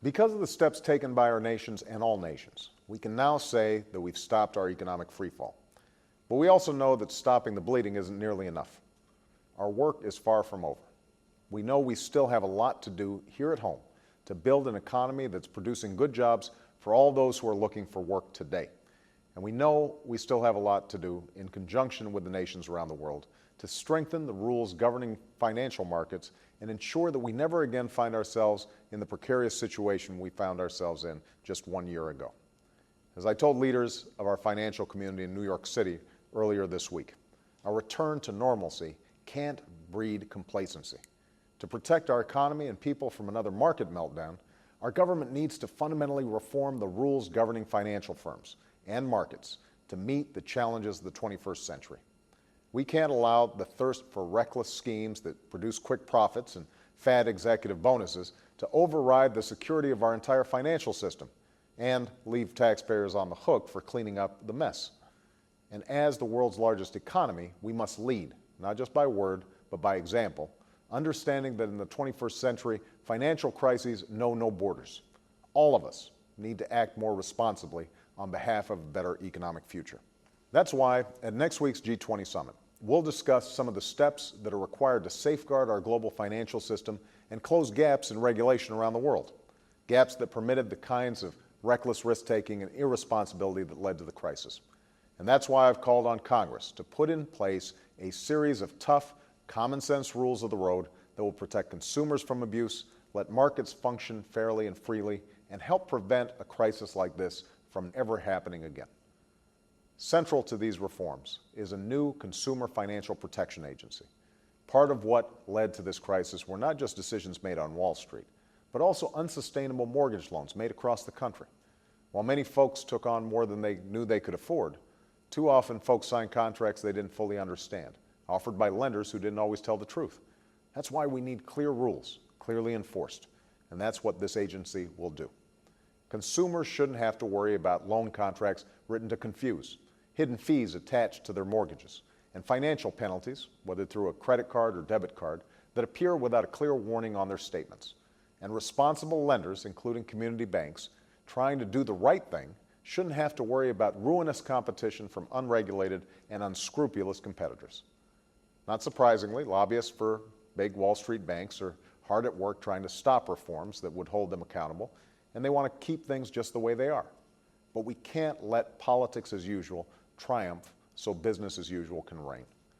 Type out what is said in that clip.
Because of the steps taken by our nations and all nations, we can now say that we've stopped our economic freefall. But we also know that stopping the bleeding isn't nearly enough. Our work is far from over. We know we still have a lot to do here at home to build an economy that's producing good jobs for all those who are looking for work today. And we know we still have a lot to do in conjunction with the nations around the world to strengthen the rules governing financial markets and ensure that we never again find ourselves in the precarious situation we found ourselves in just 1 year ago. As I told leaders of our financial community in New York City earlier this week, a return to normalcy can't breed complacency. To protect our economy and people from another market meltdown, our government needs to fundamentally reform the rules governing financial firms and markets to meet the challenges of the 21st century. We can't allow the thirst for reckless schemes that produce quick profits and fat executive bonuses to override the security of our entire financial system and leave taxpayers on the hook for cleaning up the mess. And as the world's largest economy, we must lead, not just by word, but by example, understanding that in the 21st century, financial crises know no borders. All of us need to act more responsibly on behalf of a better economic future. That's why at next week's G-20 summit, we'll discuss some of the steps that are required to safeguard our global financial system and close gaps in regulation around the world, gaps that permitted the kinds of reckless risk-taking and irresponsibility that led to the crisis. And that's why I've called on Congress to put in place a series of tough, common-sense rules of the road that will protect consumers from abuse, let markets function fairly and freely, and help prevent a crisis like this from ever happening again. Central to these reforms is a new Consumer Financial Protection Agency. Part of what led to this crisis were not just decisions made on Wall Street, but also unsustainable mortgage loans made across the country. While many folks took on more than they knew they could afford, too often folks signed contracts they didn't fully understand, offered by lenders who didn't always tell the truth. That's why we need clear rules, clearly enforced, and that's what this agency will do. Consumers shouldn't have to worry about loan contracts written to confuse, hidden fees attached to their mortgages, and financial penalties, whether through a credit card or debit card, that appear without a clear warning on their statements. And responsible lenders, including community banks, trying to do the right thing, shouldn't have to worry about ruinous competition from unregulated and unscrupulous competitors. Not surprisingly, lobbyists for big Wall Street banks are hard at work trying to stop reforms that would hold them accountable, and they want to keep things just the way they are. But we can't let politics as usual triumph so business as usual can reign.